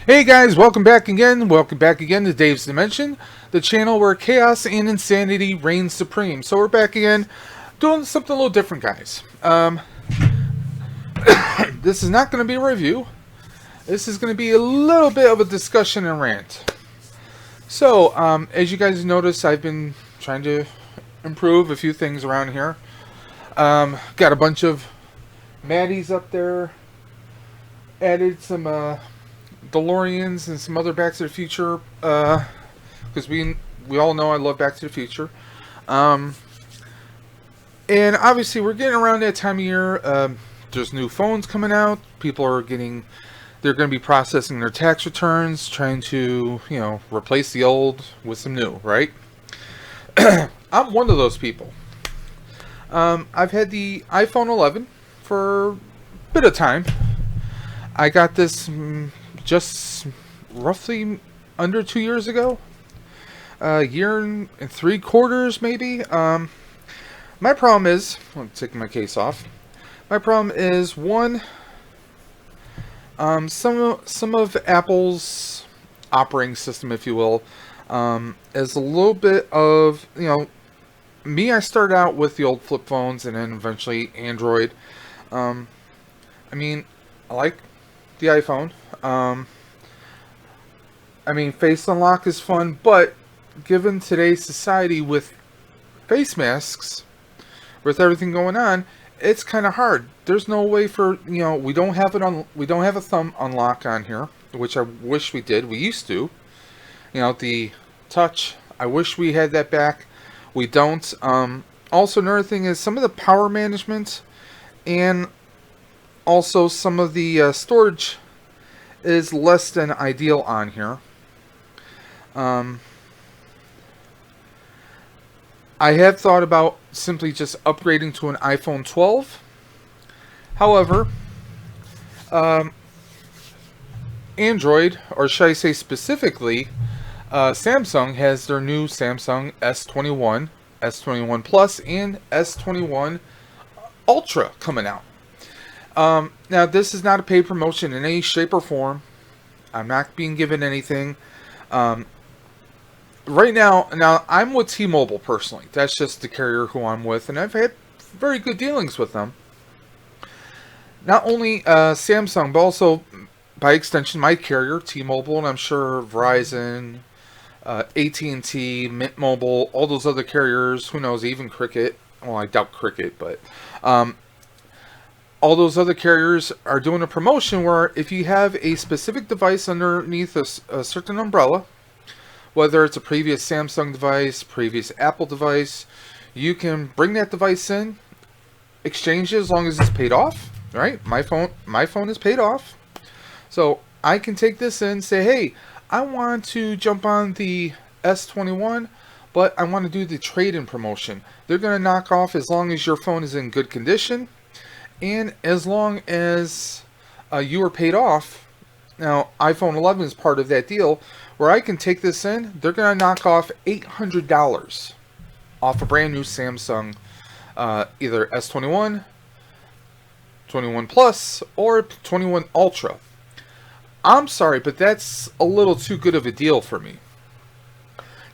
Hey guys, welcome back again. Welcome back again to Dave's Dimension, the channel where chaos and insanity reign supreme. So we're back again, doing something a little different, guys. This is not going to be a review. This is going to be a little bit of a discussion and rant. So, as you guys notice, I've been trying to improve a few things around here. Got a bunch of Maddies up there. Added some DeLoreans and some other Back to the Future, because we all know I love Back to the Future. And obviously we're getting around that time of year. There's new phones coming out. People are they're going to be processing their tax returns, trying to, replace the old with some new, right? I'm one of those people. I've had the iPhone 11 for a bit of time. I got this just roughly under 2 years ago. A year and 3/4 maybe. My problem is, I'm taking my case off. My problem is, one, some of Apple's operating system, if you will, is a little bit of, me, I started out with the old flip phones and then eventually Android. I like the iPhone. Face unlock is fun, but given today's society with face masks, with everything going on, it's kind of hard. There's no way for, we don't have a thumb unlock on here, which I wish we did. We used to. The touch, I wish we had that back. We don't. Also, another thing is some of the power management and also some of the storage is less than ideal on here. I have thought about simply just upgrading to an iPhone 12. However, Android, or should I say specifically, Samsung has their new Samsung S21, S21 Plus, and S21 Ultra coming out. Now, this is not a paid promotion in any shape or form. I'm not being given anything. Right now, I'm with T-Mobile personally. That's just the carrier who I'm with, and I've had very good dealings with them. Not only Samsung, but also, by extension, my carrier, T-Mobile, and I'm sure Verizon, AT&T, Mint Mobile, all those other carriers, who knows, even Cricket. Well, I doubt Cricket, but all those other carriers are doing a promotion where if you have a specific device underneath a certain umbrella, whether it's a previous Samsung device, previous Apple device, you can bring that device in, exchange it as long as it's paid off, right? My phone is paid off. So I can take this in and say, hey, I want to jump on the S21, but I want to do the trade-in promotion. They're going to knock off as long as your phone is in good condition, and as long as you are paid off. Now, iPhone 11 is part of that deal, where I can take this in. They're going to knock off $800 off a brand new Samsung, either S21, 21 Plus, or 21 Ultra. I'm sorry, but that's a little too good of a deal for me.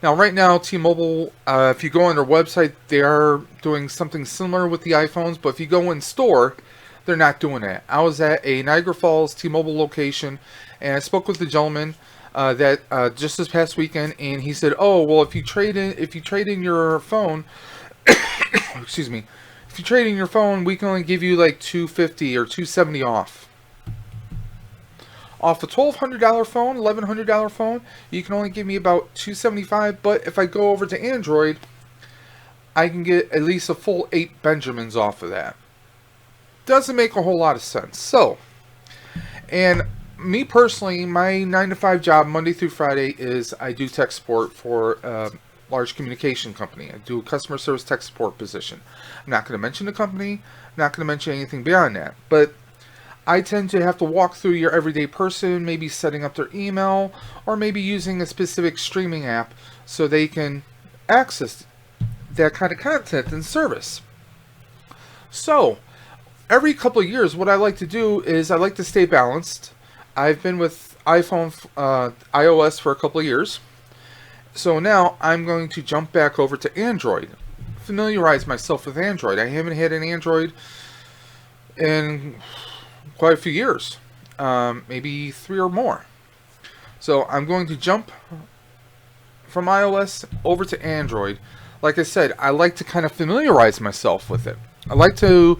Now, right now, T-Mobile, if you go on their website, they are doing something similar with the iPhones, but if you go in store, they're not doing that. I was at a Niagara Falls T-Mobile location, and I spoke with the gentleman that just this past weekend, and he said, "Oh, well, if you trade in your phone, excuse me, if you trade in your phone, we can only give you like $250 or $270 off." Off a $1,200 phone, $1,100 phone, you can only give me about $275. But if I go over to Android, I can get at least a full 8 Benjamins off of that. Doesn't make a whole lot of sense. So, and me personally, my 9-to-5 job, Monday through Friday, is I do tech support for a large communication company. I do a customer service tech support position. I'm not going to mention the company. I'm not going to mention anything beyond that. But I tend to have to walk through your everyday person, maybe setting up their email, or maybe using a specific streaming app so they can access that kind of content and service. So, every couple of years, what I like to do is I like to stay balanced. I've been with iOS for a couple of years. So now I'm going to jump back over to Android. Familiarize myself with Android. I haven't had an Android in quite a few years. Maybe 3 or more. So I'm going to jump from iOS over to Android. Like I said, I like to kind of familiarize myself with it. I like to,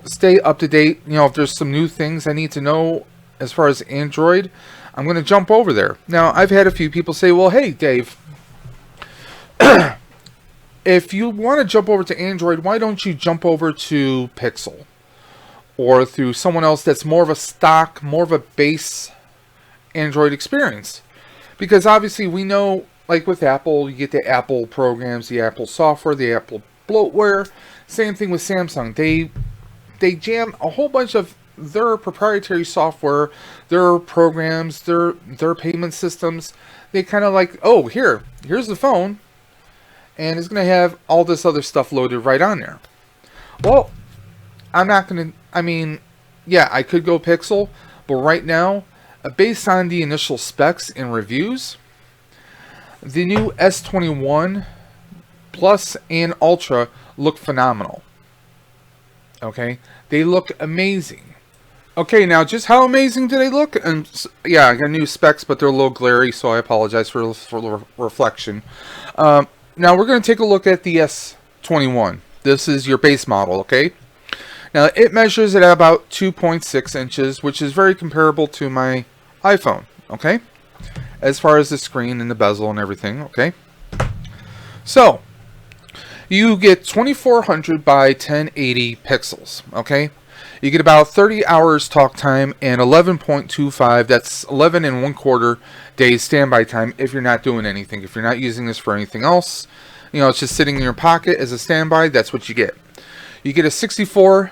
stay up to date. If there's some new things I need to know as far as Android, I'm going to jump over there. Now, I've had a few people say, well, hey, Dave, if you want to jump over to Android, why don't you jump over to Pixel? Or through someone else that's more of a stock, more of a base Android experience? Because obviously we know, like with Apple, you get the Apple programs, the Apple software, the Apple bloatware. Same thing with Samsung. They jam a whole bunch of their proprietary software, their programs, their payment systems. They kind of like, oh, here's the phone, and it's going to have all this other stuff loaded right on there. Well, I'm not going to, yeah, I could go Pixel, but right now, based on the initial specs and reviews, the new S21 Plus and Ultra look phenomenal. Okay? They look amazing. Okay, now just how amazing do they look? And yeah, I got new specs, but they're a little glary, so I apologize for the reflection. Now we're going to take a look at the S21. This is your base model, okay? Now it measures at about 2.6 inches, which is very comparable to my iPhone, okay? As far as the screen and the bezel and everything, okay? So, you get 2400 by 1080 pixels, okay? You get about 30 hours talk time and 11.25, that's 11 and 1/4 days standby time if you're not doing anything. If you're not using this for anything else, it's just sitting in your pocket as a standby, that's what you get. You get a 64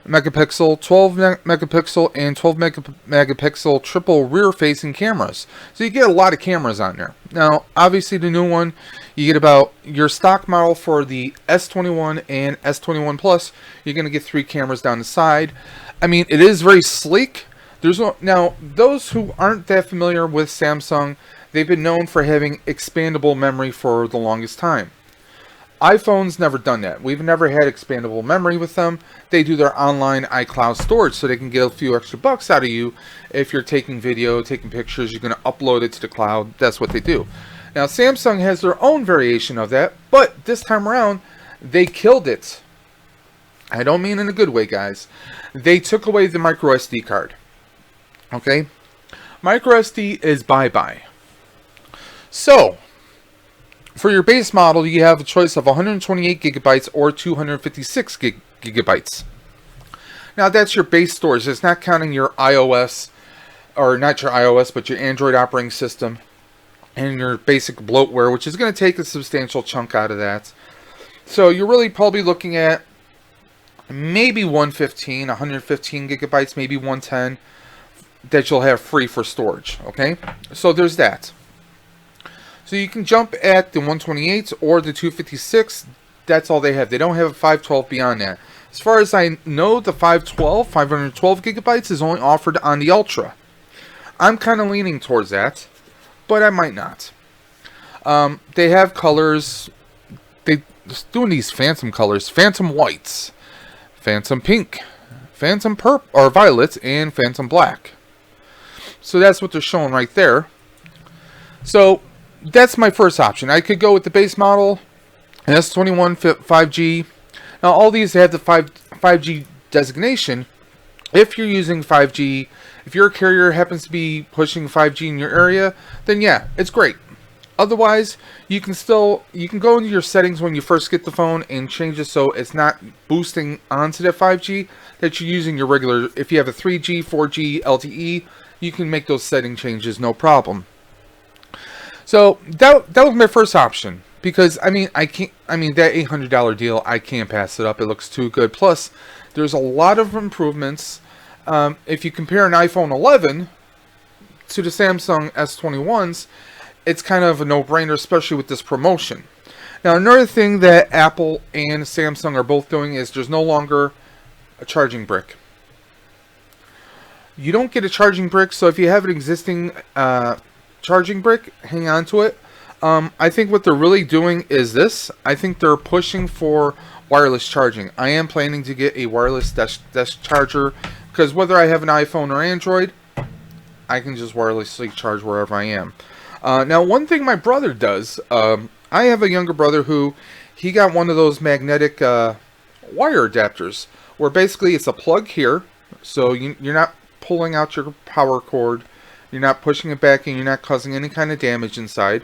megapixel, 12 megapixel, and 12 megapixel triple rear-facing cameras. So you get a lot of cameras on there. Now, obviously the new one, you get about your stock model for the S21 and S21 Plus. You're going to get 3 cameras down the side. It is very sleek. Now, those who aren't that familiar with Samsung, they've been known for having expandable memory for the longest time. iPhone's never done that. We've never had expandable memory with them. They do their online iCloud storage so they can get a few extra bucks out of you. If you're taking video, taking pictures, you're going to upload it to the cloud. That's what they do. Now, Samsung has their own variation of that, but this time around, they killed it. I don't mean in a good way, guys. They took away the micro SD card. Okay? Micro SD is bye-bye. So, for your base model, you have a choice of 128 gigabytes or 256 gigabytes. Now, that's your base storage. It's not counting your iOS, or not your iOS, but your Android operating system and your basic bloatware, which is going to take a substantial chunk out of that. So, you're really probably looking at maybe 115 gigabytes, maybe 110 that you'll have free for storage. Okay? So, there's that. So you can jump at the 128 or the 256. That's all they have. They don't have a 512 beyond that. As far as I know, the 512 gigabytes is only offered on the Ultra. I'm kind of leaning towards that, but I might not. They have colors. They're doing these phantom colors. Phantom whites, phantom pink, phantom purple or violet, and phantom black. So that's what they're showing right there. So that's my first option. I could go with the base model, S21 5G. Now, all these have the 5G designation. If you're using 5G, if your carrier happens to be pushing 5G in your area, then yeah, it's great. Otherwise, you can go into your settings when you first get the phone and change it so it's not boosting onto that 5G, that you're using your regular. If you have a 3G, 4G, LTE, you can make those setting changes, no problem. So that was my first option, because that $800 deal, I can't pass it up. It looks too good. Plus, there's a lot of improvements. If you compare an iPhone 11 to the Samsung S21s, it's kind of a no-brainer, especially with this promotion. Now, another thing that Apple and Samsung are both doing is there's no longer a charging brick. You don't get a charging brick, so if you have an existing charging brick, hang on to it. I think what they're really doing is this. I think they're pushing for wireless charging. I am planning to get a wireless desk charger, because whether I have an iPhone or Android, I can just wirelessly charge wherever I am. Now, one thing my brother does, I have a younger brother who, he got one of those magnetic wire adapters, where basically it's a plug here, so you're not pulling out your power cord, you're not pushing it back, and you're not causing any kind of damage inside.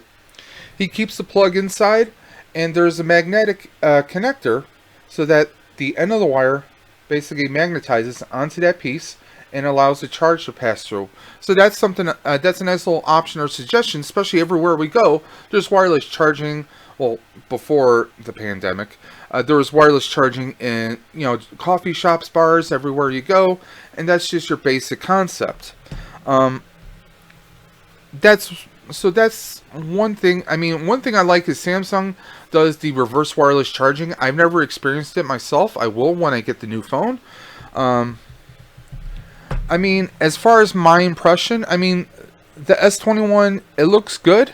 He keeps the plug inside, and there's a magnetic connector, so that the end of the wire basically magnetizes onto that piece and allows the charge to pass through. So that's something, that's a nice little option or suggestion, especially everywhere we go. There's wireless charging. Well, before the pandemic, there was wireless charging in, coffee shops, bars, everywhere you go, and that's just your basic concept. That's one thing. I mean, one thing I like is Samsung does the reverse wireless charging. I've never experienced it myself. I will when I get the new phone. I mean, as far as my impression, I mean, the S21, it looks good.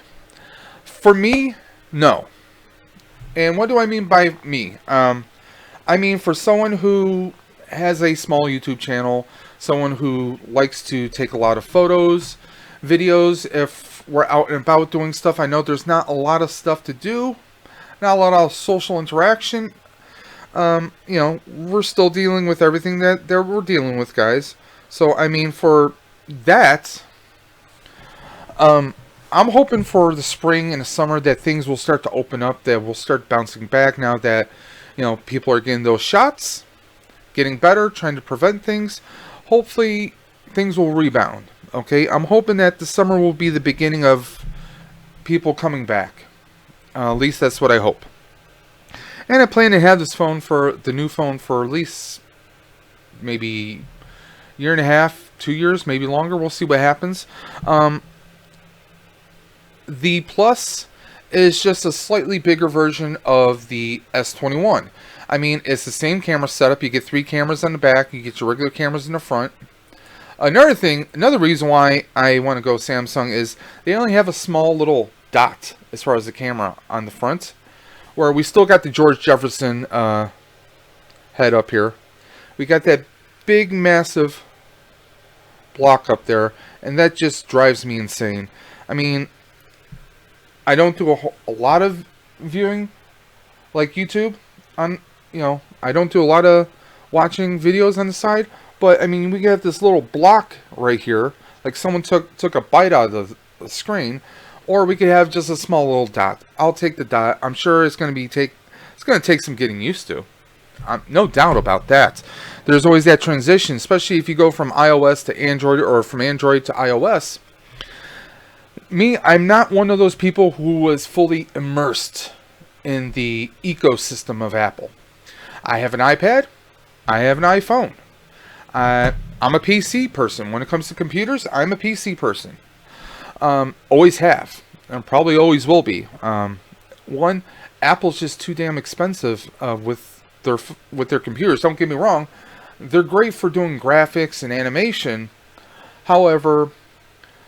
For me, no. And what do I mean by me? I mean, for someone who has a small YouTube channel, someone who likes to take a lot of photos, videos, if we're out and about doing stuff, I know there's not a lot of stuff to do, not a lot of social interaction. We're still dealing with everything that we're dealing with, guys. So, I mean, for that, I'm hoping for the spring and the summer that things will start to open up, that we'll start bouncing back now that, people are getting those shots, getting better, trying to prevent things. Hopefully, things will rebound, okay? I'm hoping that the summer will be the beginning of people coming back. At least that's what I hope. And I plan to have this the new phone for at least maybe year and a half, 2 years, maybe longer. We'll see what happens. The Plus is just a slightly bigger version of the S21. I mean, it's the same camera setup. You get 3 cameras on the back. You get your regular cameras in the front. Another reason why I want to go Samsung is they only have a small little dot as far as the camera on the front, where we still got the George Jefferson head up here. We got that big, massive block up there, and that just drives me insane. I mean, I don't do a lot of viewing like YouTube on, I don't do a lot of watching videos on the side, but I mean, we got this little block right here, like someone took a bite out of the screen, or we could have just a small little dot. I'll take the dot. I'm sure it's going to take some getting used to. No doubt about that. There's always that transition, especially if you go from iOS to Android or from Android to iOS. I'm not one of those people who was fully immersed in the ecosystem of Apple. I have an iPad. I have an iPhone. I'm a PC person. When it comes to computers, I'm a PC person. Always have. And probably always will be. One, Apple's just too damn expensive with their computers. Don't get me wrong. They're great for doing graphics and animation. However,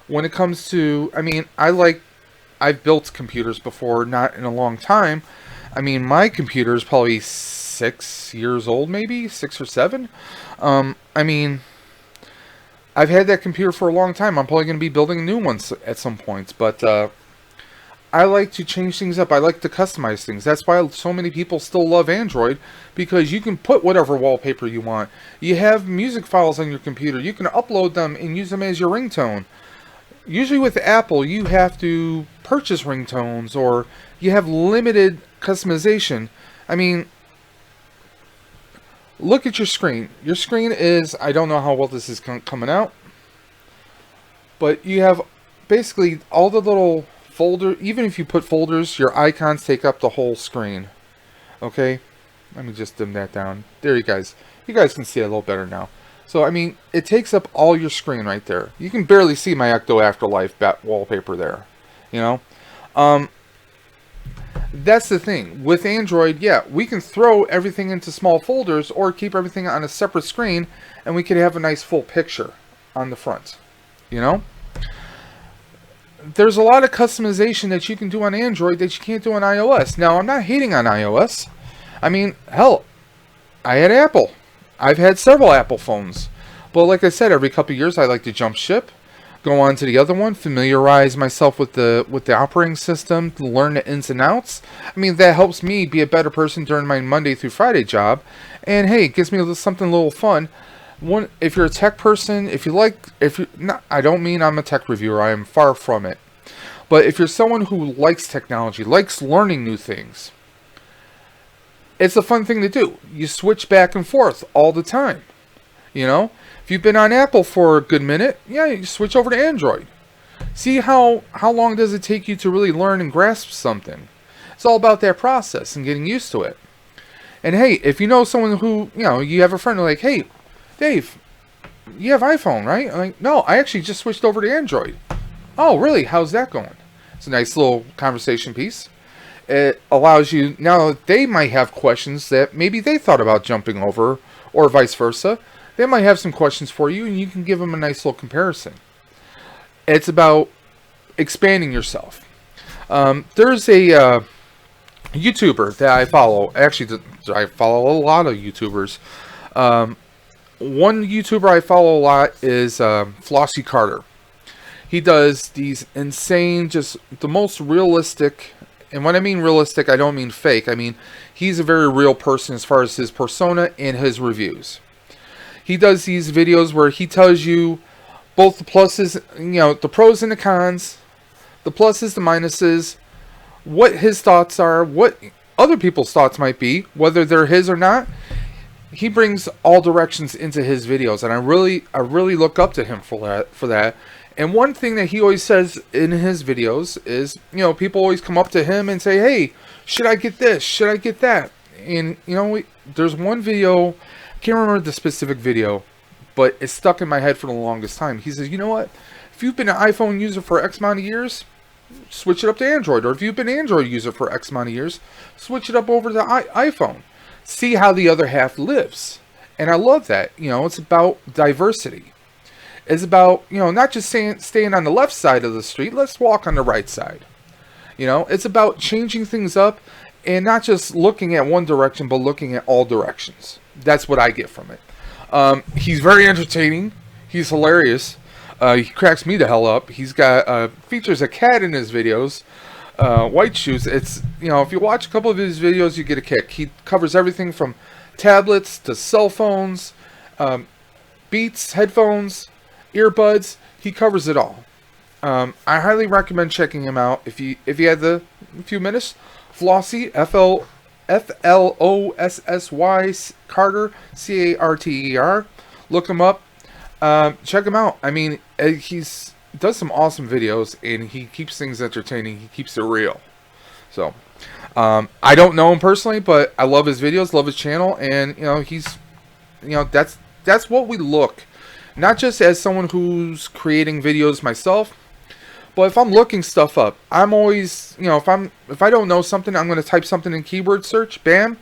when it comes to, I mean, I've built computers before, not in a long time. I mean, my computer is probably 6 years old, maybe 6 or 7. I mean, I've had that computer for a long time. I'm probably going to be building new ones at some point, but I like to change things up. I like to customize things. That's why so many people still love Android, because you can put whatever wallpaper you want. You have music files on your computer. You can upload them and use them as your ringtone. Usually with Apple, you have to purchase ringtones, or you have limited customization. I mean, look at your screen. Your screen is, I don't know how well this is coming out, but you have basically all the little folder. Even if you put folders, your icons take up the whole screen. Okay, let me just dim that down. There, you guys can see it a little better now. So I mean, it takes up all your screen right there. You can barely see my Ecto Afterlife wallpaper there. That's the thing with Android. Yeah, we can throw everything into small folders or keep everything on a separate screen, and we can have a nice full picture. on the front. You know, there's a lot of customization that you can do on Android that you can't do on iOS. Now, I'm not hating on iOS. I mean, hell, I had Apple. I've had several Apple phones. But like I said, every couple of years I like to jump ship, go on to the other one, familiarize myself with the operating system, learn the ins and outs. I mean, that helps me be a better person during my Monday through Friday job. And hey, it gives me something a little fun. If you're a tech person, I don't mean I'm a tech reviewer, I am far from it. But if you're someone who likes technology, likes learning new things, it's a fun thing to do. You switch back and forth all the time. You know, if you've been on Apple for a good minute, yeah, you switch over to Android. See how long does it take you to really learn and grasp something. It's all about that process and getting used to it. And hey, if you know someone who, you have a friend like, hey, Dave, you have iPhone, right? I'm like, no, I actually just switched over to Android. Oh, really? How's that going? It's a nice little conversation piece. It allows you, now they might have questions that maybe they thought about jumping over, or vice versa. They might have some questions for you, and you can give them a nice little comparison. It's about expanding yourself. There's a YouTuber that I follow. Actually, I follow a lot of YouTubers. One YouTuber I follow a lot is Flossie Carter. He does these insane, just the most realistic. And when I mean realistic, I don't mean fake. I mean, he's a very real person as far as his persona and his reviews. He does these videos where he tells you both the pluses, the pros and the cons, the pluses, the minuses, what his thoughts are, what other people's thoughts might be, whether they're his or not. He brings all directions into his videos, and I really look up to him for that. And one thing that he always says in his videos is, people always come up to him and say, hey, should I get this? Should I get that? And, there's one video, I can't remember the specific video, but it's stuck in my head for the longest time. He says, you know what? If you've been an iPhone user for X amount of years, switch it up to Android. Or if you've been an Android user for X amount of years, switch it up over to iPhone. See how the other half lives. And I love that. It's about diversity. It's about, not just staying on the left side of the street. Let's walk on the right side. It's about changing things up and not just looking at one direction, but looking at all directions. That's what I get from it. He's very entertaining. He's hilarious. He cracks me the hell up. He's got features a cat in his videos. White shoes. It's, if you watch a couple of his videos, you get a kick. He covers everything from tablets to cell phones, Beats, headphones, earbuds. He covers it all. I highly recommend checking him out if you had the few minutes. Flossie, Flossy Carter, Carter. Look him up. Check him out. I mean, he's does some awesome videos, and he keeps things entertaining. He keeps it real. So, I don't know him personally, but I love his videos, love his channel, and he's, that's what we look. Not just as someone who's creating videos myself, but if I'm looking stuff up, I'm always, if I don't know something, I'm going to type something in keyword search, bam,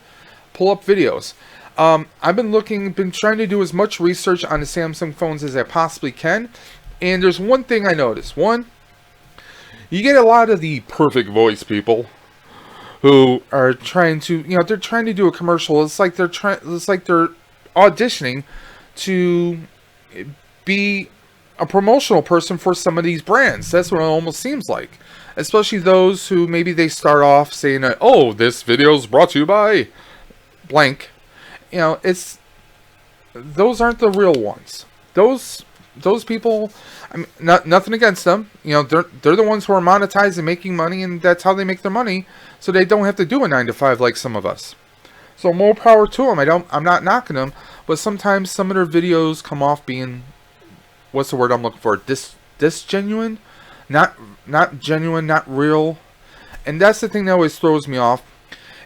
pull up videos. I've been trying to do as much research on the Samsung phones as I possibly can, and there's one thing I noticed. One, you get a lot of the perfect voice people who are trying to, they're trying to do a commercial. It's like they're auditioning to be a promotional person for some of these brands. That's what it almost seems like. Especially those who maybe they start off saying, oh, this video is brought to you by blank. Those aren't the real ones. Those people, I mean, nothing against them. They're the ones who are monetized and making money, and that's how they make their money, so they don't have to do a 9-to-5 like some of us. So more power to them. I'm not knocking them, but sometimes some of their videos come off being, what's the word I'm looking for? Disgenuine, not genuine, not real, and that's the thing that always throws me off.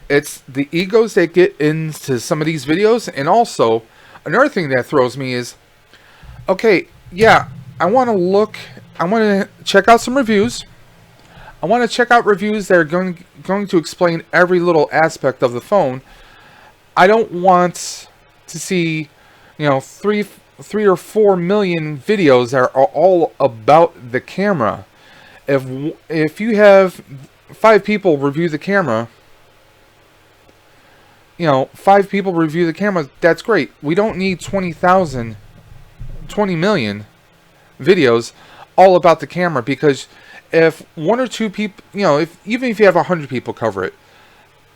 It's the egos that get into some of these videos, and also another thing that throws me is, okay, yeah, I want to check out some reviews. I want to check out reviews that are going to explain every little aspect of the phone. I don't want to see, 3 or 4 million videos that are all about the camera. If you have 5 people review the camera, 5 people review the camera, that's great. We don't need 20,000, 20 million videos all about the camera, because if 1 or 2 people, even if you have 100 people cover it,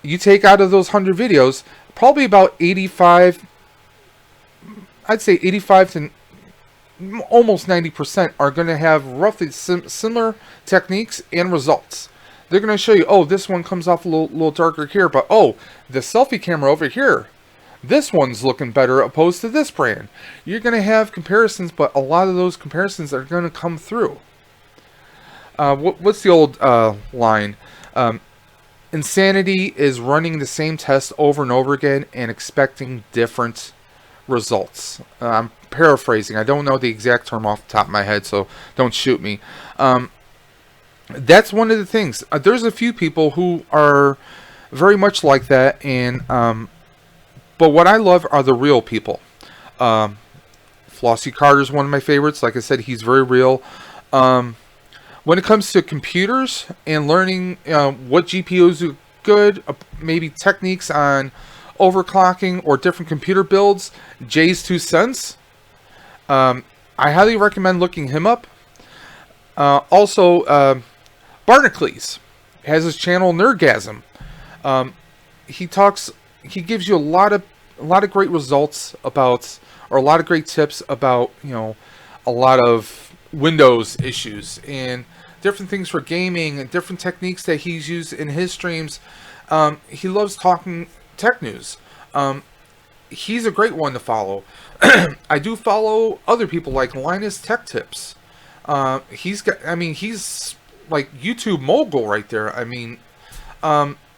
you take out of those 100 videos, probably about 85, I'd say 85 to almost 90% are going to have roughly similar techniques and results. They're going to show you, oh, this one comes off a little darker here, but oh, the selfie camera over here, this one's looking better opposed to this brand. You're going to have comparisons, but a lot of those comparisons are going to come through. What's the old line? Insanity is running the same test over and over again and expecting different results. I'm paraphrasing. I don't know the exact term off the top of my head, so don't shoot me. That's one of the things. There's a few people who are very much like that, and but what I love are the real people. Flossie Carter is one of my favorites. Like I said, he's very real. When it comes to computers and learning what GPUs are good, maybe techniques on overclocking or different computer builds, Jay's 2 cents. I highly recommend looking him up. Also, Barnacles has his channel Nerdgasm. He gives you a lot of great results about, or a lot of great tips about, a lot of Windows issues and different things for gaming and different techniques that he's used in his streams. He loves talking tech news. He's a great one to follow. I do follow other people like Linus Tech Tips. He's like YouTube mogul right there.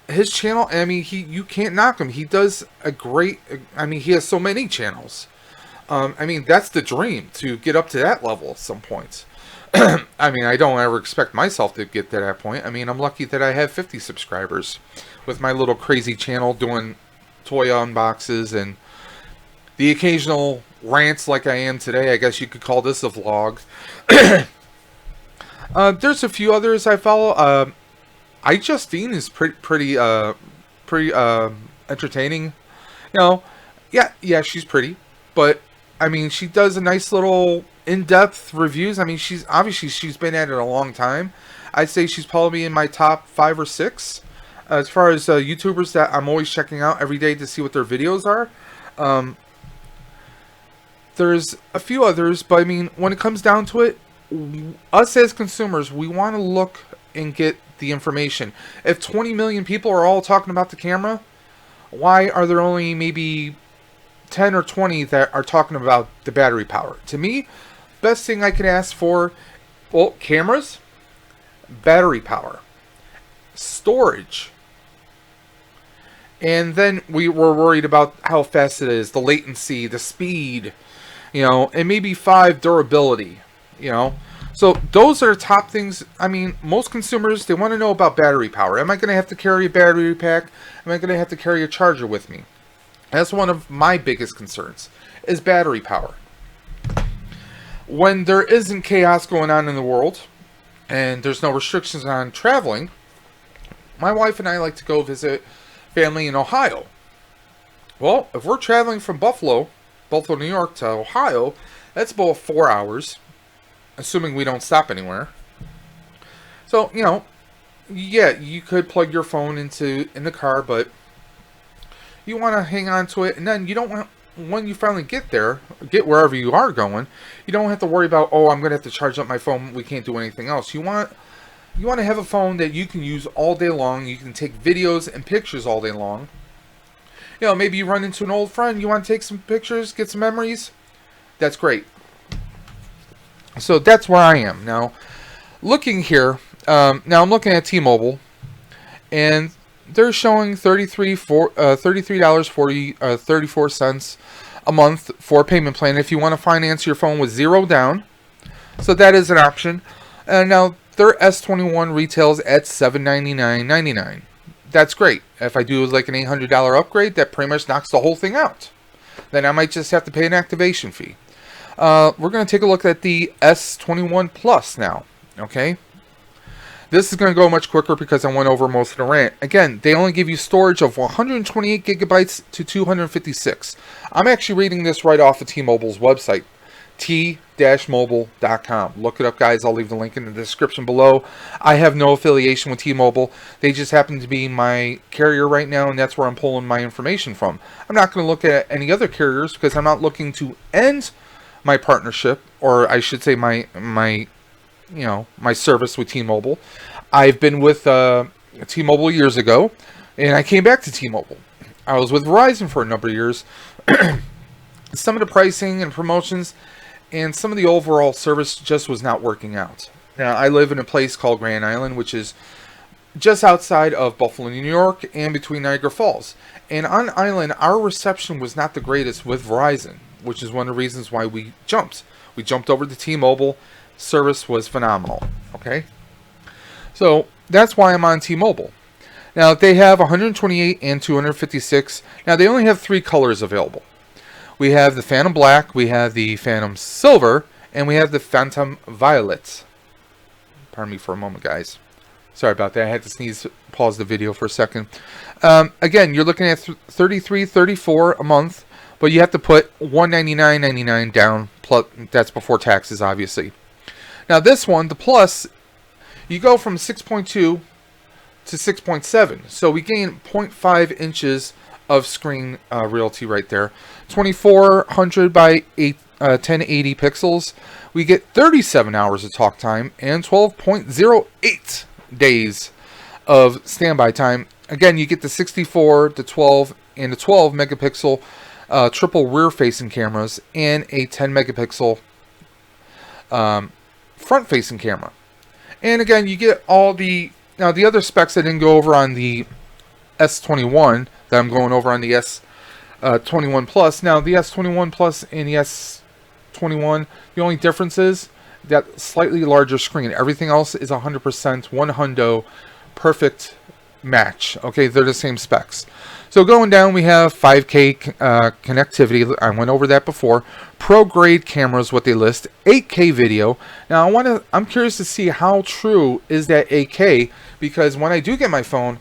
His channel, you can't knock him. He does a great, he has so many channels. That's the dream, to get up to that level at some point. I don't ever expect myself to get to that point. I'm lucky that I have 50 subscribers with my little crazy channel doing toy unboxes and the occasional rants like I am today. I guess you could call this a vlog. There's a few others I follow. iJustine is pretty entertaining. Yeah, she's pretty, but she does a nice little in-depth reviews. She's been at it a long time. I'd say she's probably in my top 5 or 6 as far as YouTubers that I'm always checking out every day to see what their videos are. There's a few others, but when it comes down to it, us as consumers, we want to look and get the information. If 20 million people are all talking about the camera, why are there only maybe 10 or 20 that are talking about the battery power? To me, best thing I could ask for, well, cameras, battery power, storage, and then we were worried about how fast it is, the latency, the speed, and maybe 5, durability, So those are top things. Most consumers, they want to know about battery power. Am I going to have to carry a battery pack? Am I going to have to carry a charger with me? That's one of my biggest concerns, is battery power. When there isn't chaos going on in the world, and there's no restrictions on traveling, my wife and I like to go visit family in Ohio. Well, if we're traveling from Buffalo, New York to Ohio, that's about 4 hours, assuming we don't stop anywhere. So, yeah, you could plug your phone in the car, but you want to hang on to it, and then you don't want, when you finally get wherever you are going, you don't have to worry about, oh, I'm going to have to charge up my phone, we can't do anything else. You want to have a phone that you can use all day long. You can take videos and pictures all day long. Maybe you run into an old friend, you want to take some pictures, get some memories. That's great. So that's where I am now. Looking here, now I'm looking at T-Mobile, and they're showing $33.34 a month for a payment plan if you want to finance your phone with 0 down. So that is an option. And now their S21 retails at $799.99. That's great. If I do like an $800 upgrade, that pretty much knocks the whole thing out. Then I might just have to pay an activation fee. We're going to take a look at the S21 Plus now. Okay. This is going to go much quicker because I went over most of the rant. Again, they only give you storage of 128 gigabytes to 256. I'm actually reading this right off of T-Mobile's website, t-mobile.com. Look it up, guys. I'll leave the link in the description below. I have no affiliation with T-Mobile. They just happen to be my carrier right now, and that's where I'm pulling my information from. I'm not going to look at any other carriers because I'm not looking to end my partnership, or I should say my service with T-Mobile. I've been with T-Mobile years ago, and I came back to T-Mobile. I was with Verizon for a number of years. Some of the pricing and promotions and some of the overall service just was not working out. Now, I live in a place called Grand Island, which is just outside of Buffalo, New York, and between Niagara Falls. And on Island, our reception was not the greatest with Verizon, which is one of the reasons why we jumped. We jumped over to T-Mobile. Service was phenomenal. Okay, so that's why I'm on T-Mobile. Now they have 128 and 256. Now they only have 3 colors available. We have the Phantom Black, we have the Phantom Silver, and we have the Phantom Violet. Pardon me for a moment, guys. Sorry about that. I had to sneeze. Pause the video for a second. Again, you're looking at $33.34 a month, but you have to put $199.99 down. Plus, that's before taxes, obviously. Now this one, the Plus, you go from 6.2 to 6.7. So we gain 0.5 inches of screen realty right there. 2400 by 1080 pixels. We get 37 hours of talk time and 12.08 days of standby time. Again, you get the 64, the 12, and the 12 megapixel triple rear facing cameras and a 10 megapixel front facing camera. And again, you get all the, now the other specs I didn't go over on the S21 that I'm going over on the S21 Plus. Now the S21 Plus and the S21, the only difference is that slightly larger screen. Everything else is 100% one hundo perfect match. Okay, they're the same specs. So going down, we have 5K connectivity. I went over that before. Pro grade cameras, what they list. 8K video. Now I'm curious to see how true is that 8K, because when I do get my phone,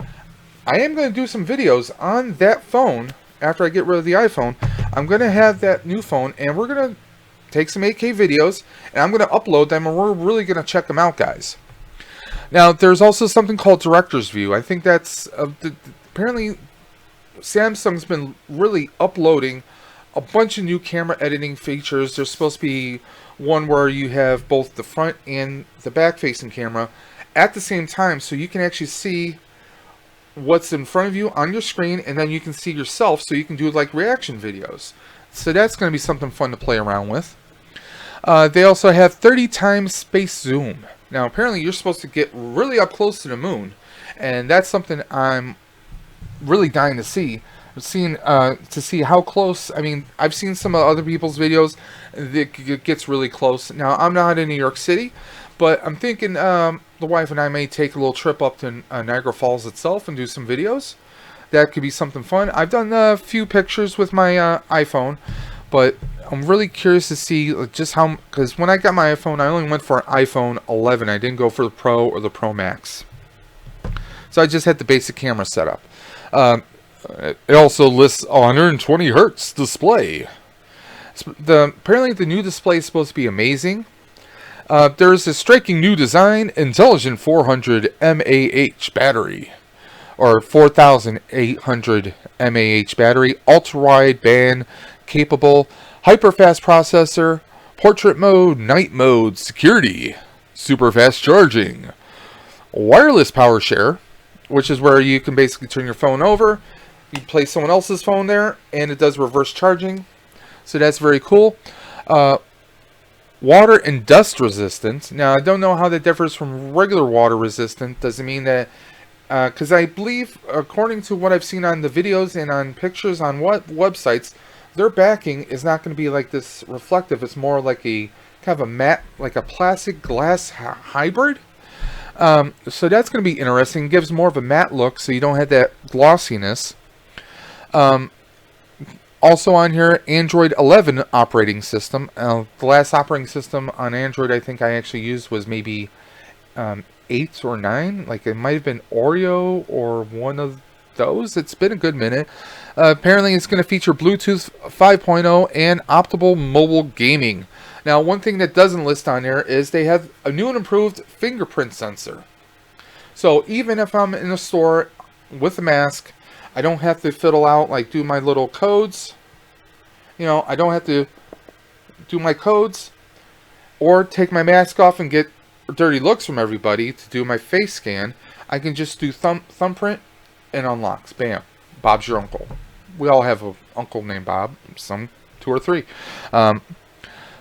I am going to do some videos on that phone after I get rid of the iPhone. I'm going to have that new phone, and we're going to take some 8K videos, and I'm going to upload them, and we're really going to check them out, guys. Now, there's also something called Director's View. I think that's apparently Samsung's been really uploading a bunch of new camera editing features. There's supposed to be one where you have both the front and the back facing camera at the same time, so you can actually see what's in front of you on your screen, and then you can see yourself, so you can do like reaction videos. So that's going to be something fun to play around with. They also have 30 times space zoom. Now apparently you're supposed to get really up close to the moon, and that's something I'm really dying to see. I've seen to see how close. I mean, I've seen some of other people's videos. It gets really close. Now I'm not in New York City, but I'm thinking the wife and I may take a little trip up to Niagara Falls itself and do some videos. That could be something fun. I've done a few pictures with my iPhone, but I'm really curious to see just how, because when I got my iPhone, I only went for an iPhone 11. I didn't go for the Pro or the Pro Max. So I just had the basic camera set up. It also lists 120 hertz display. Apparently the new display is supposed to be amazing. There's a striking new design, intelligent 400 mAh battery, or 4,800 mAh battery, ultra-wide band capable, hyper-fast processor, portrait mode, night mode, security, super fast charging, wireless power share, which is where you can basically turn your phone over, you place someone else's phone there, and it does reverse charging. So that's very cool. Water and dust resistant. Now, I don't know how that differs from regular water resistant. Does it mean that, because I believe, according to what I've seen on the videos and on pictures on websites, their backing is not going to be like this reflective. It's more like a kind of a matte, like a plastic glass hybrid. So that's going to be interesting. It gives more of a matte look, so you don't have that glossiness. Also on here, Android 11 operating system. The last operating system on Android I think I actually used was maybe 8 or 9. Like it might have been Oreo or one of those. It's been a good minute. Apparently it's going to feature Bluetooth 5.0 and optimal mobile gaming. Now, one thing that doesn't list on there is they have a new and improved fingerprint sensor. So even if I'm in a store with a mask, I don't have to fiddle out, like do my little codes. You know, I don't have to do my codes or take my mask off and get dirty looks from everybody to do my face scan. I can just do thumbprint and unlocks. Bam. Bob's your uncle. We all have an uncle named Bob. Some 2 or 3.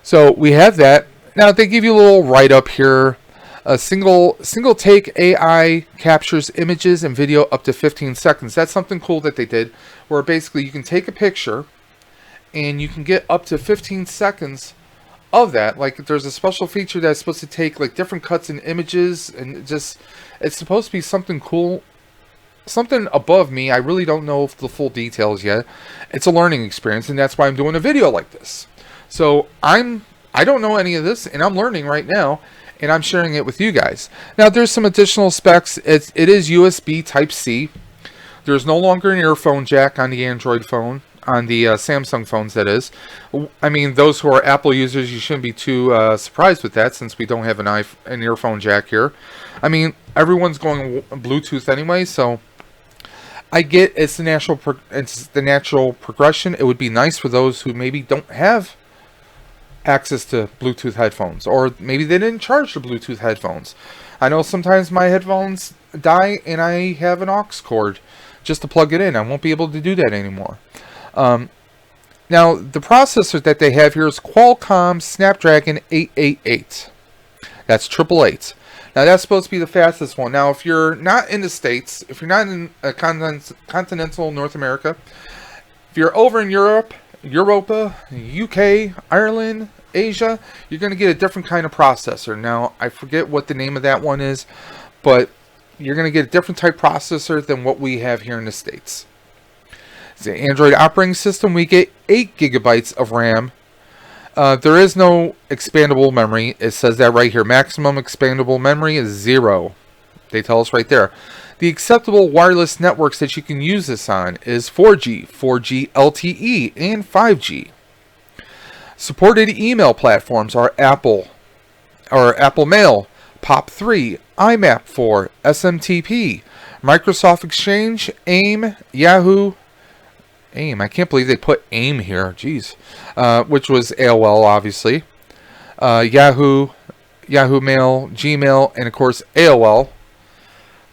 So we have that. Now they give you a little write-up here. A single take AI captures images and video up to 15 seconds. That's something cool that they did, where basically you can take a picture and you can get up to 15 seconds of that. Like there's a special feature that's supposed to take like different cuts in images, and it's supposed to be something cool, something above me. I really don't know the full details yet. It's a learning experience, and that's why I'm doing a video like this. So I don't know any of this, and I'm learning right now, and I'm sharing it with you guys. Now there's some additional specs. It is USB Type-C. There's no longer an earphone jack on the Android phone, on the Samsung phones that is. I mean, those who are Apple users, you shouldn't be too surprised with that, since we don't have an earphone jack here. I mean, everyone's going Bluetooth anyway, so I get it's the natural progression. It would be nice for those who maybe don't have access to Bluetooth headphones, or maybe they didn't charge the Bluetooth headphones. I know sometimes my headphones die and I have an aux cord just to plug it in. I won't be able to do that anymore. Now the processor that they have here is Qualcomm Snapdragon 888. That's 888. Now that's supposed to be the fastest one. Now if you're not in the States, if you're not in continental North America, if you're over in Europe, Europa, UK, Ireland, Asia, you're going to get a different kind of processor. Now, I forget what the name of that one is, but you're going to get a different type processor than what we have here in the States. It's the Android operating system. We get 8 gigabytes of RAM. There is no expandable memory. It says that right here. Maximum expandable memory is 0. They tell us right there. The acceptable wireless networks that you can use this on is 4G, 4G LTE, and 5G. Supported email platforms are Apple Mail, POP3, IMAP4, SMTP, Microsoft Exchange, AIM, Yahoo. AIM, I can't believe they put AIM here. Jeez. Which was AOL, obviously. Yahoo Mail, Gmail, and of course AOL.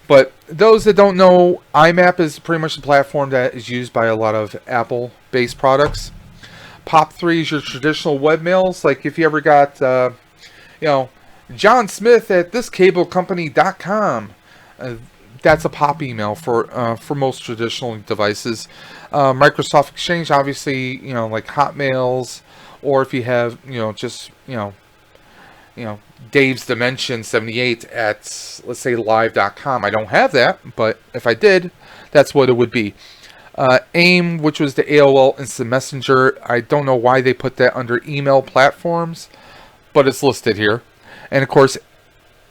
But those that don't know, IMAP is pretty much the platform that is used by a lot of Apple-based products. POP3 is your traditional webmails. Like if you ever got, John Smith at thiscablecompany.com. That's a POP email for most traditional devices. Microsoft Exchange, obviously, like Hotmails, or if you have, Dave's Dimension 78 at, let's say, live.com. I don't have that, but if I did, that's what it would be. AIM, which was the AOL Instant Messenger. I don't know why they put that under email platforms, but it's listed here. And of course,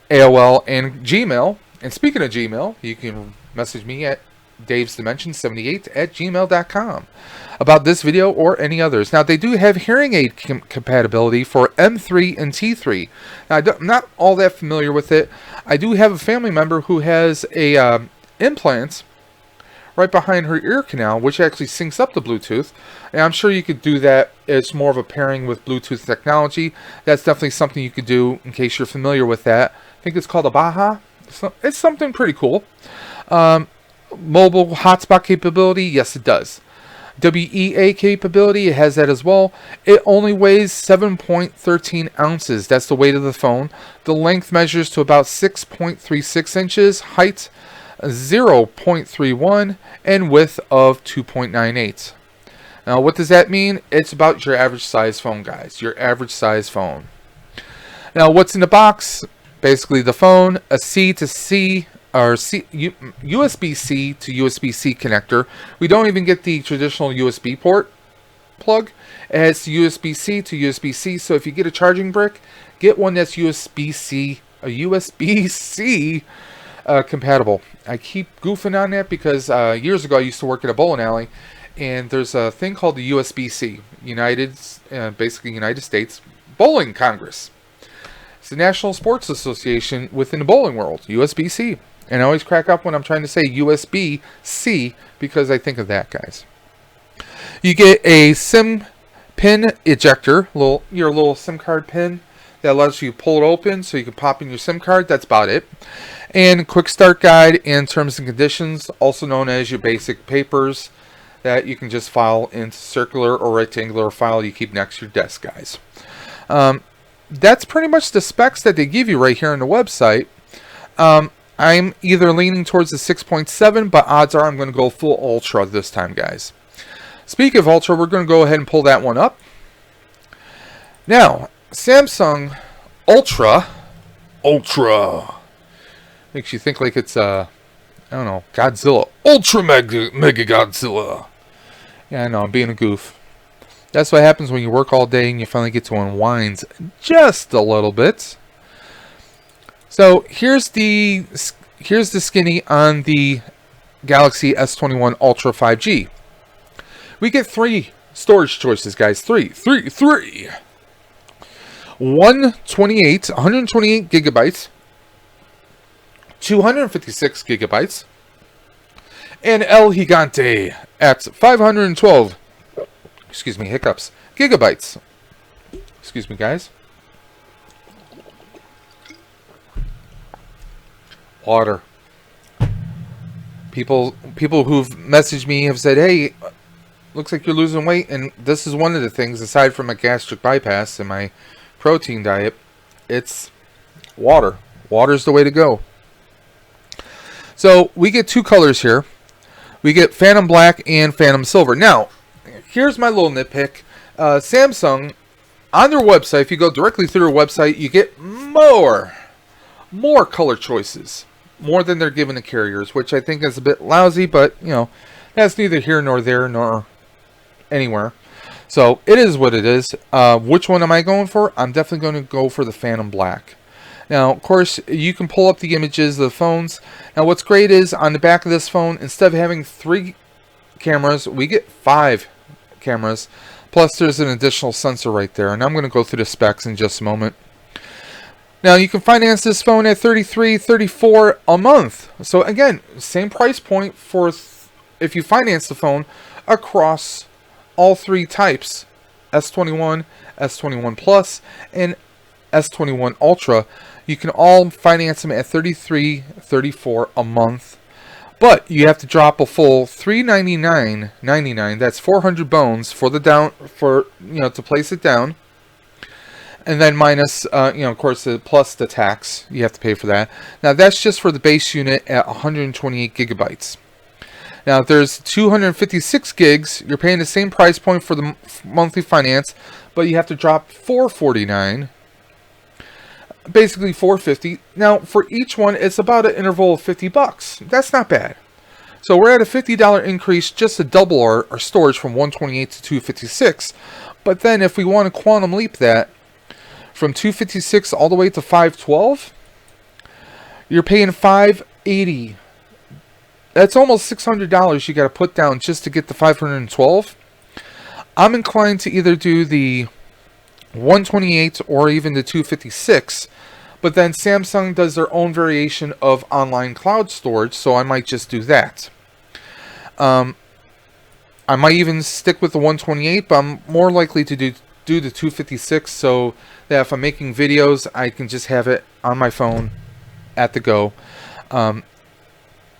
AOL and Gmail. And speaking of Gmail, you can message me at Dave's Dimension 78 at gmail.com about this video or any others. Now, they do have hearing aid compatibility for M3 and T3. Now, I'm not all that familiar with it. I do have a family member who has a implant right behind her ear canal, which actually syncs up to Bluetooth. And I'm sure you could do that as more of a pairing with Bluetooth technology. That's definitely something you could do in case you're familiar with that. I think it's called a Baja. It's something pretty cool. Mobile hotspot capability, yes it does. WEA capability, it has that as well. It only weighs 7.13 ounces. That's the weight of the phone. The length measures to about 6.36 inches. Height 0.31 and width of 2.98. Now what does that mean? It's about your average size phone, guys. Your average size phone. Now what's in the box? Basically the phone, a C to C or USB-C to USB-C connector. We don't even get the traditional USB port. plug. It has USB-C to USB-C, so if you get a charging brick, get one that's USB-C, a USB-C compatible. I keep goofing on that because years ago I used to work at a bowling alley, and there's a thing called the USB-C, basically United States Bowling Congress. It's the National Sports Association within the bowling world, USB-C. And I always crack up when I'm trying to say USB-C because I think of that, guys. You get a SIM pin ejector, your little SIM card pin that allows you to pull it open so you can pop in your SIM card. That's about it. And quick start guide and terms and conditions, also known as your basic papers that you can just file into circular or rectangular file you keep next to your desk, guys. That's pretty much the specs that they give you right here on the website. I'm either leaning towards the 6.7, but odds are I'm going to go full Ultra this time, guys. Speaking of Ultra, we're going to go ahead and pull that one up. Now, Samsung Ultra makes you think like it's I don't know, Godzilla, Ultra Mega Godzilla. Yeah, I know, I'm being a goof. That's what happens when you work all day and you finally get to unwind just a little bit. So here's the skinny on the Galaxy S21 Ultra 5G. We get 3 storage choices, guys. 3. 128 gigabytes, 256 gigabytes, and El Gigante at 512. Excuse me, hiccups. Gigabytes. Excuse me, guys. Water. People who've messaged me have said, hey, looks like you're losing weight, and this is one of the things, aside from a gastric bypass and my protein diet, it's water. Water's the way to go. So we get 2 colors here. We get Phantom Black and Phantom Silver. Now, here's my little nitpick. Samsung, on their website, if you go directly through their website, you get more color choices. More than they're giving the carriers, which I think is a bit lousy, but, you know, that's neither here nor there nor anywhere. So, it is what it is. Which one am I going for? I'm definitely going to go for the Phantom Black. Now, of course, you can pull up the images of the phones. Now, what's great is, on the back of this phone, instead of having 3 cameras, we get 5 cameras. Plus, there's an additional sensor right there. And I'm going to go through the specs in just a moment. Now, you can finance this phone at $33, $34 a month. So, again, same price point for if you finance the phone across all 3 types, S21, S21 Plus, and S21 Ultra. You can all finance them at $33, $34 a month. But you have to drop a full $399.99. That's 400 bones for the to place it down. And then minus, of course, plus the tax. You have to pay for that. Now, that's just for the base unit at 128 gigabytes. Now, if there's 256 gigs, you're paying the same price point for the monthly finance, but you have to drop $449. Basically, $450. Now, for each one, it's about an interval of $50. That's not bad. So, we're at a $50 increase just to double our storage from 128 to 256. But then, if we want to quantum leap that, from 256 all the way to 512, you're paying $580. That's almost $600 you got to put down just to get the 512. I'm inclined to either do the 128 or even the 256, but then Samsung does their own variation of online cloud storage, so I might just do that. I might even stick with the 128, but I'm more likely to do the 256 so that if I'm making videos, I can just have it on my phone at the go.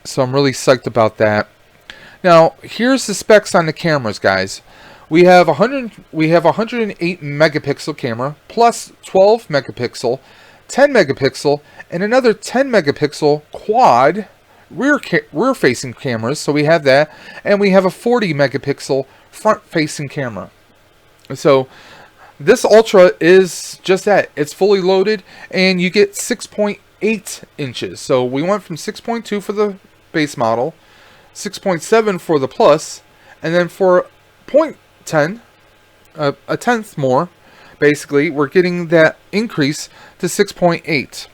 So I'm really psyched about that. Now, here's the specs on the cameras, guys. We have 108 megapixel camera plus 12 megapixel, 10 megapixel, and another 10 megapixel quad rear-facing cameras. So we have that, and we have a 40 megapixel front-facing camera. So this Ultra is just that. It's fully loaded, and you get 6.8 inches. So we went from 6.2 for the base model, 6.7 for the Plus, and then for 0.10 a tenth more. Basically, we're getting that increase to 6.8.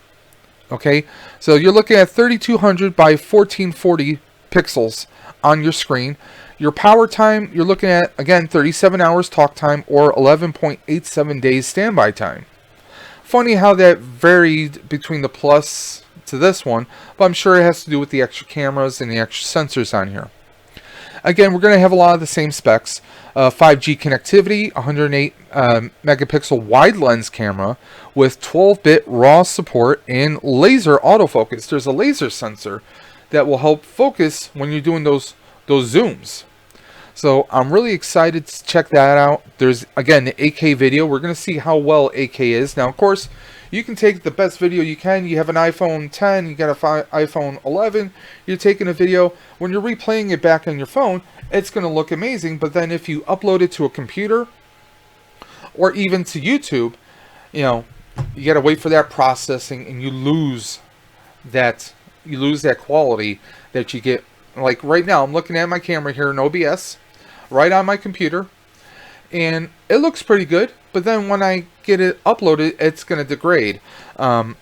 Okay, so you're looking at 3200 by 1440 pixels on your screen. Your power time, you're looking at, again, 37 hours talk time or 11.87 days standby time. Funny how that varied between the Plus to this one, but I'm sure it has to do with the extra cameras and the extra sensors on here. Again, we're going to have a lot of the same specs. 5G connectivity, 108 megapixel wide lens camera with 12-bit RAW support and laser autofocus. There's a laser sensor that will help focus when you're doing those zooms. So I'm really excited to check that out. There's, again, the 8K video. We're going to see how well 8K is. Now, of course, you can take the best video you can. You have an iPhone 10, you got an iPhone 11, you're taking a video. When you're replaying it back on your phone, it's going to look amazing. But then if you upload it to a computer or even to YouTube, you know, you got to wait for that processing, and you lose that quality that you get. Like right now, I'm looking at my camera here in OBS, right on my computer, and it looks pretty good. But then when I get it uploaded, it's going to degrade. I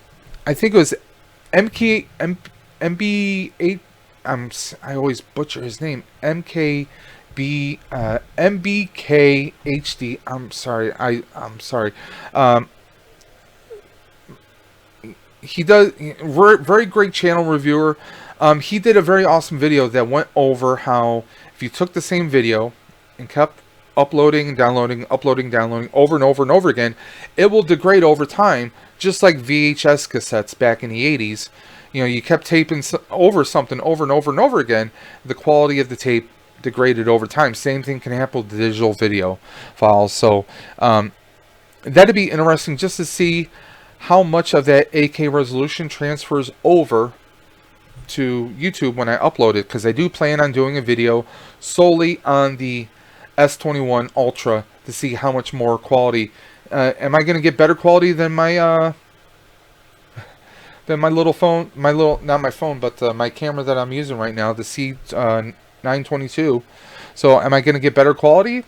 think it was MB8. I always butcher his name. MBKHD. I'm sorry. I'm sorry. He does very great channel reviewer. He did a very awesome video that went over how if you took the same video and kept uploading and downloading over and over and over again, it will degrade over time, just like VHS cassettes back in the 80s. You know, you kept taping over something over and over and over again, the quality of the tape degraded over time. Same thing can happen with the digital video files. So that'd be interesting just to see how much of that 8K resolution transfers over to YouTube when I upload it, because I do plan on doing a video solely on the S21 Ultra to see how much more quality. Am I going to get better quality than my little phone? Not my phone, but my camera that I'm using right now, the C922. So am I going to get better quality,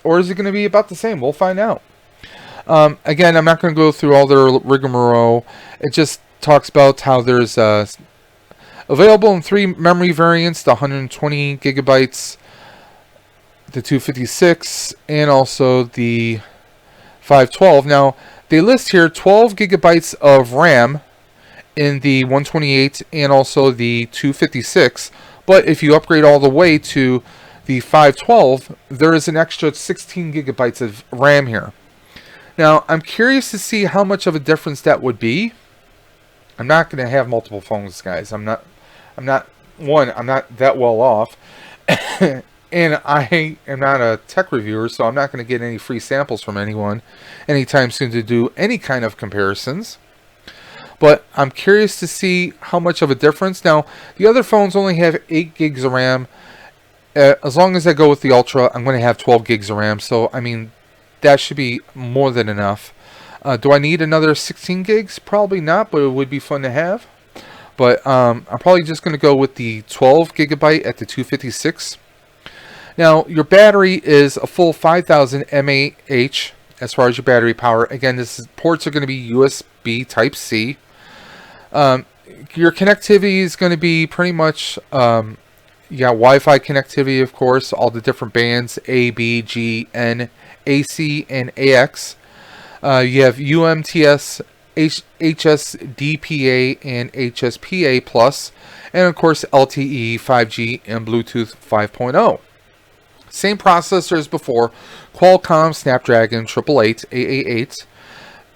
or is it going to be about the same? We'll find out. Again, I'm not going to go through all their rigmarole. It just talks about how there's available in 3 memory variants: the 120 gigabytes, the 256, and also the 512. Now, they list here 12 gigabytes of RAM in the 128 and also the 256. But if you upgrade all the way to the 512, there is an extra 16 gigabytes of RAM here. Now, I'm curious to see how much of a difference that would be. I'm not going to have multiple phones, guys. I'm not that well off. And I am not a tech reviewer, so I'm not going to get any free samples from anyone anytime soon to do any kind of comparisons. But I'm curious to see how much of a difference. Now, the other phones only have 8 gigs of RAM. As long as I go with the Ultra, I'm going to have 12 gigs of RAM. So, I mean, that should be more than enough. Do I need another 16 gigs? Probably not, but it would be fun to have. But I'm probably just going to go with the 12 gigabyte at the 256. Now, your battery is a full 5,000 mAh as far as your battery power. Again, ports are going to be USB Type-C. Your connectivity is going to be pretty much, you got Wi-Fi connectivity, of course, all the different bands, A, B, G, N, AC, and AX. You have UMTS, HSDPA, and HSPA+, and of course LTE, 5G, and Bluetooth 5.0. Same processor as before, Qualcomm Snapdragon 888 AA8.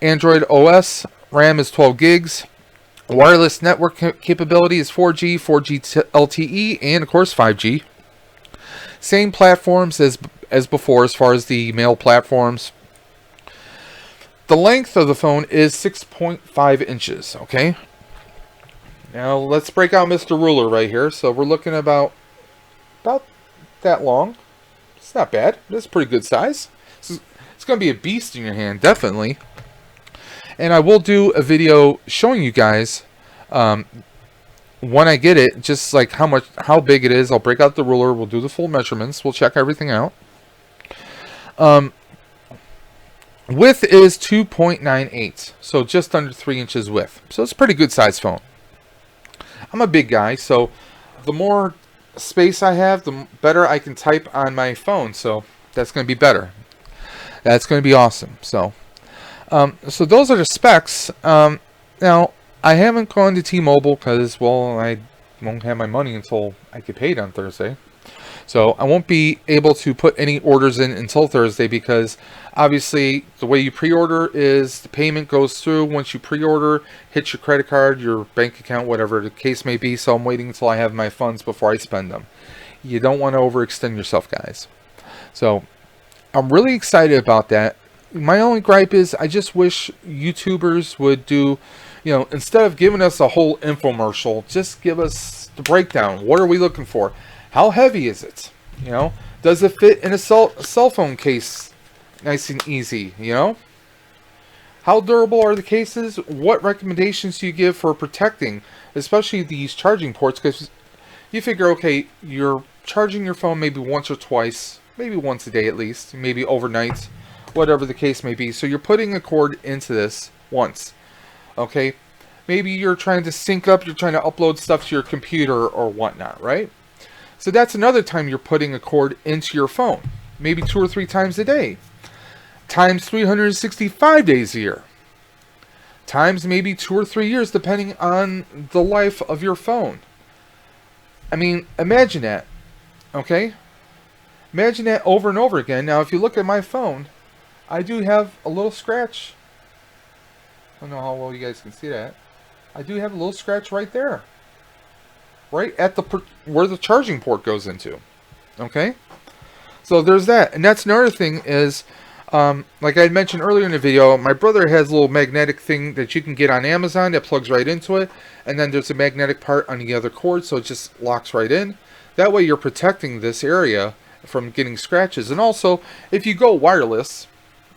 Android OS, RAM is 12 gigs. Wireless network capability is 4G, 4G LTE, and of course 5G. Same platforms as before as far as the male platforms. The length of the phone is 6.5 inches, okay? Now let's break out Mr. Ruler right here. So we're looking about that long. It's not bad. It's a pretty good size. It's going to be a beast in your hand, definitely. And I will do a video showing you guys when I get it, just like how big it is. I'll break out the ruler. We'll do the full measurements. We'll check everything out. Width is 2.98, so just under 3 inches width. So it's a pretty good size phone. I'm a big guy, so the more space I have, the better I can type on my phone. So that's going to be better. That's going to be awesome. So those are the specs. Now, I haven't gone to T-Mobile because, well, I won't have my money until I get paid on Thursday. So I won't be able to put any orders in until Thursday because obviously the way you pre-order is the payment goes through once you pre-order, hits your credit card, your bank account, whatever the case may be. So I'm waiting until I have my funds before I spend them. You don't want to overextend yourself, guys. So I'm really excited about that. My only gripe is I just wish YouTubers would do, instead of giving us a whole infomercial, just give us the breakdown. What are we looking for? How heavy is it? Does it fit in a cell phone case nice and easy? How durable are the cases? What recommendations do you give for protecting, especially these charging ports? Because you figure, okay, you're charging your phone maybe once or twice, maybe once a day at least, maybe overnight, whatever the case may be. So you're putting a cord into this once, okay? Maybe you're trying to sync up, you're trying to upload stuff to your computer or whatnot, right? So that's another time you're putting a cord into your phone. Maybe 2 or 3 times a day. Times 365 days a year. Times maybe 2 or 3 years depending on the life of your phone. I mean, imagine that. Okay? Imagine that over and over again. Now, if you look at my phone, I do have a little scratch. I don't know how well you guys can see that. I do have a little scratch right there. Right at where the charging port goes into. Okay? So there's that. And that's another thing is, like I had mentioned earlier in the video, my brother has a little magnetic thing that you can get on Amazon that plugs right into it. And then there's a magnetic part on the other cord, so it just locks right in. That way you're protecting this area from getting scratches. And also, if you go wireless,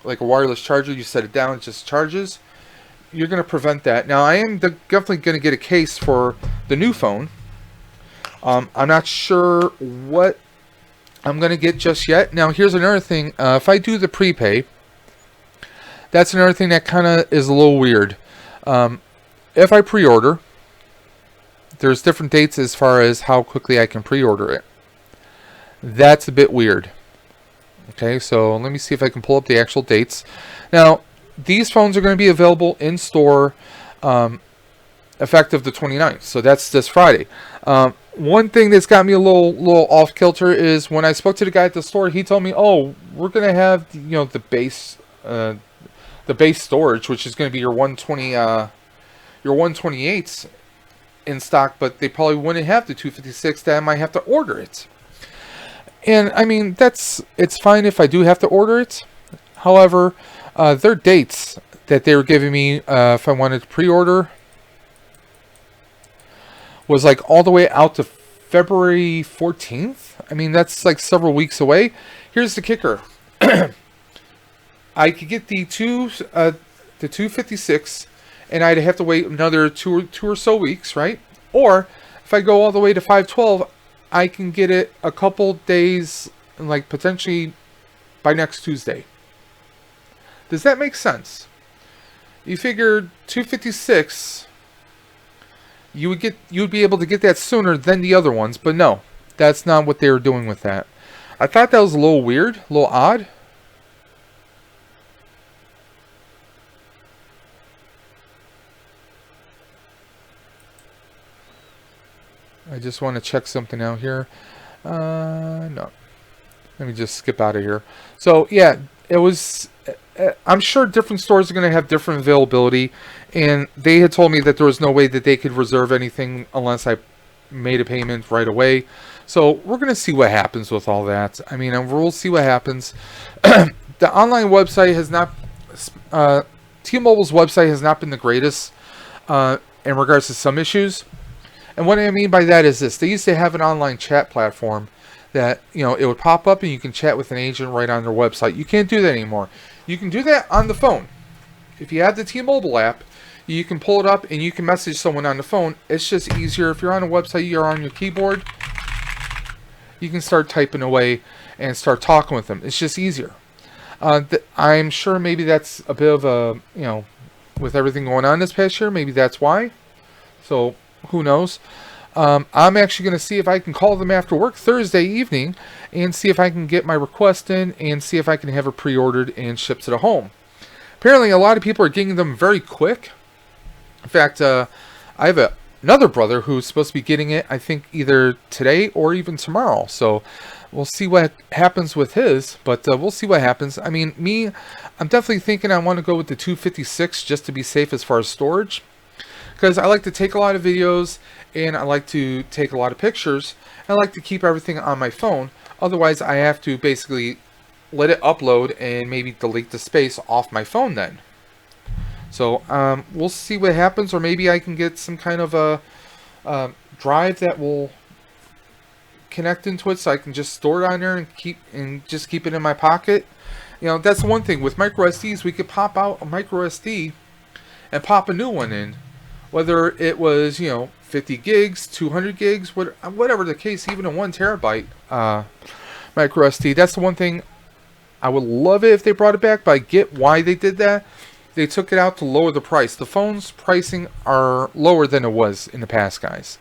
like a wireless charger, you set it down, it just charges, you're going to prevent that. Now, I am definitely going to get a case for the new phone. I'm not sure what I'm going to get just yet. Now, here's another thing. If I do the prepay, that's another thing that kind of is a little weird. If I pre-order, there's different dates as far as how quickly I can pre-order it. That's a bit weird. Okay, so let me see if I can pull up the actual dates. Now, these phones are going to be available in store effective the 29th. So that's this Friday. One thing that's got me a little off kilter is when I spoke to the guy at the store, he told me, "Oh, we're going to have the base storage, which is going to be your 128s in stock, but they probably wouldn't have the 256. That I might have to order it." And I mean, it's fine if I do have to order it. However, their dates that they were giving me if I wanted to pre-order was like all the way out to February 14th. I mean, that's like several weeks away. Here's the kicker. I could get the 256, and I'd have to wait another two or so weeks, right? Or if I go all the way to 512, I can get it a couple days, like potentially by next Tuesday. Does that make sense? You figure 256, you would be able to get that sooner than the other ones, but no, that's not what they were doing with that. I thought that was a little weird, a little odd. I just want to check something out here. No. Let me just skip out of here. So, yeah, it was... I'm sure different stores are going to have different availability. And they had told me that there was no way that they could reserve anything unless I made a payment right away. So, we're going to see what happens with all that. I mean, we'll see what happens. The online website has not... T-Mobile's website has not been the greatest in regards to some issues. And what I mean by that is this. They used to have an online chat platform that, it would pop up and you can chat with an agent right on their website. You can't do that anymore. You can do that on the phone. If you have the T-Mobile app, you can pull it up and you can message someone on the phone. It's just easier. If you're on a website, you're on your keyboard, you can start typing away and start talking with them. It's just easier. I'm sure maybe that's a bit of a, with everything going on this past year, maybe that's why. So who knows? I'm actually going to see if I can call them after work Thursday evening and see if I can get my request in and see if I can have it pre-ordered and shipped to the home. Apparently, a lot of people are getting them very quick. In fact, I have another brother who's supposed to be getting it, I think, either today or even tomorrow. So we'll see what happens with his, but we'll see what happens. I mean, I'm definitely thinking I want to go with the 256 just to be safe as far as storage. Because I like to take a lot of videos, and I like to take a lot of pictures. I like to keep everything on my phone. Otherwise, I have to basically let it upload and maybe delete the space off my phone then. So we'll see what happens, or maybe I can get some kind of a drive that will connect into it, so I can just store it on there and just keep it in my pocket. That's one thing with micro SDs. We could pop out a micro SD and pop a new one in, whether it was 50 gigs, 200 gigs, whatever the case, even a 1 terabyte micro SD. That's the one thing I would love it if they brought it back, but I get why they did that. They took it out to lower the price. The phone's pricing are lower than it was in the past, guys.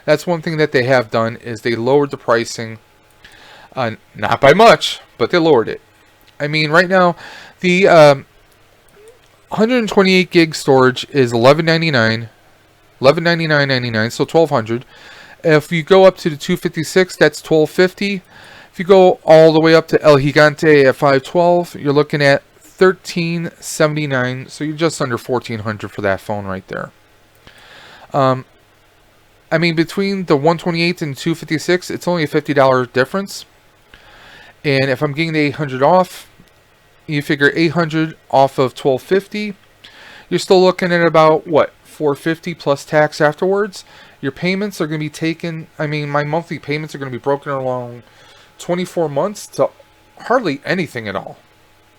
That's one thing that they have done, is they lowered the pricing. Not by much, but they lowered it. I mean, right now, the 128 gig storage is $11.99, $11.99.99, so $1,200. If you go up to the 256, that's $1,250. If you go all the way up to El Gigante at 512, you're looking at $1,379. So you're just under $1,400 for that phone right there. I mean, between the 128 and 256, it's only a $50 difference. And if I'm getting the 800 off, you figure 800 off of 1250, you're still looking at about what, 450 plus tax afterwards. Your payments are going to be taken. I mean, my monthly payments are going to be broken along 24 months to hardly anything at all.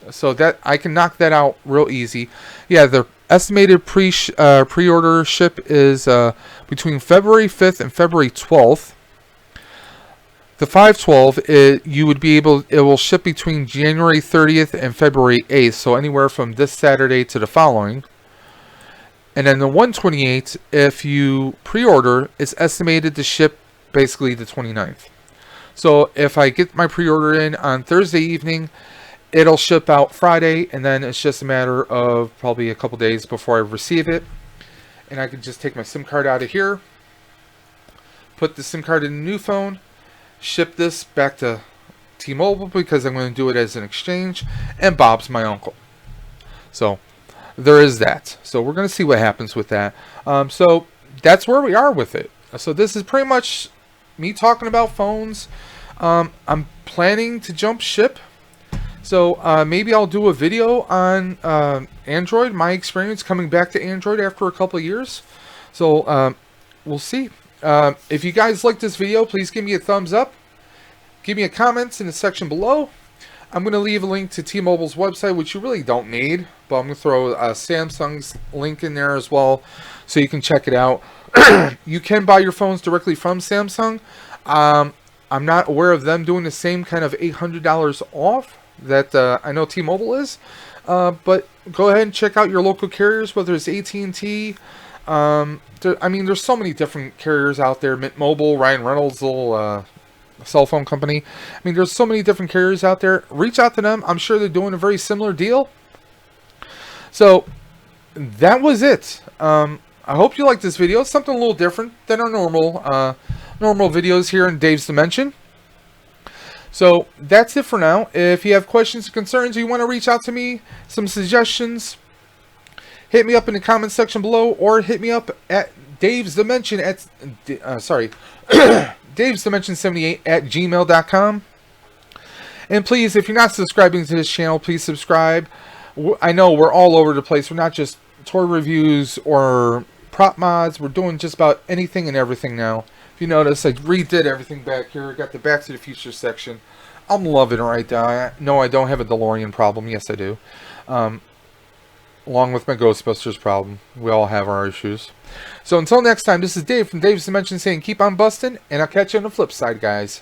So that I can knock that out real easy. Yeah, the estimated pre-order ship is between February 5th and February 12th. The 512, it will ship between January 30th and February 8th, so anywhere from this Saturday to the following. And then the 128, if you pre-order, is estimated to ship basically the 29th. So if I get my pre-order in on Thursday evening, it'll ship out Friday, and then it's just a matter of probably a couple days before I receive it. And I can just take my SIM card out of here, put the SIM card in the new phone, ship this back to T-Mobile because I'm going to do it as an exchange, and Bob's my uncle. So there is that. So we're going to see what happens with that. So that's where we are with it. So this is pretty much me talking about phones. I'm planning to jump ship. So maybe I'll do a video on Android, my experience coming back to Android after a couple of years. So we'll see. If you guys like this video, please give me a thumbs up. Give me a comment in the section below. I'm going to leave a link to T-Mobile's website, which you really don't need, but I'm going to throw Samsung's link in there as well, so you can check it out. You can buy your phones directly from Samsung. I'm not aware of them doing the same kind of $800 off that I know T-Mobile is, but go ahead and check out your local carriers, whether it's AT&T. I mean, there's so many different carriers out there. Mint Mobile, Ryan Reynolds' little cell phone company. I mean, there's so many different carriers out there. Reach out to them. I'm sure they're doing a very similar deal. So that was it. I hope you liked this video. It's something a little different than our normal videos here in Dave's Dimension. So that's it for now. If you have questions or concerns, or you want to reach out to me, some suggestions, hit me up in the comment section below, or hit me up at Dave's Dimension at Dave's Dimension 78 at gmail.com. And please, if you're not subscribing to this channel, please subscribe. I know we're all over the place. We're not just toy reviews or prop mods. We're doing just about anything and everything now. If you notice, I redid everything back here. I got the Back to the Future section. I'm loving it right now. No, I don't have a DeLorean problem. Yes, I do. Along with my Ghostbusters problem. We all have our issues. So until next time, this is Dave from Dave's Dimension saying keep on busting, and I'll catch you on the flip side, guys.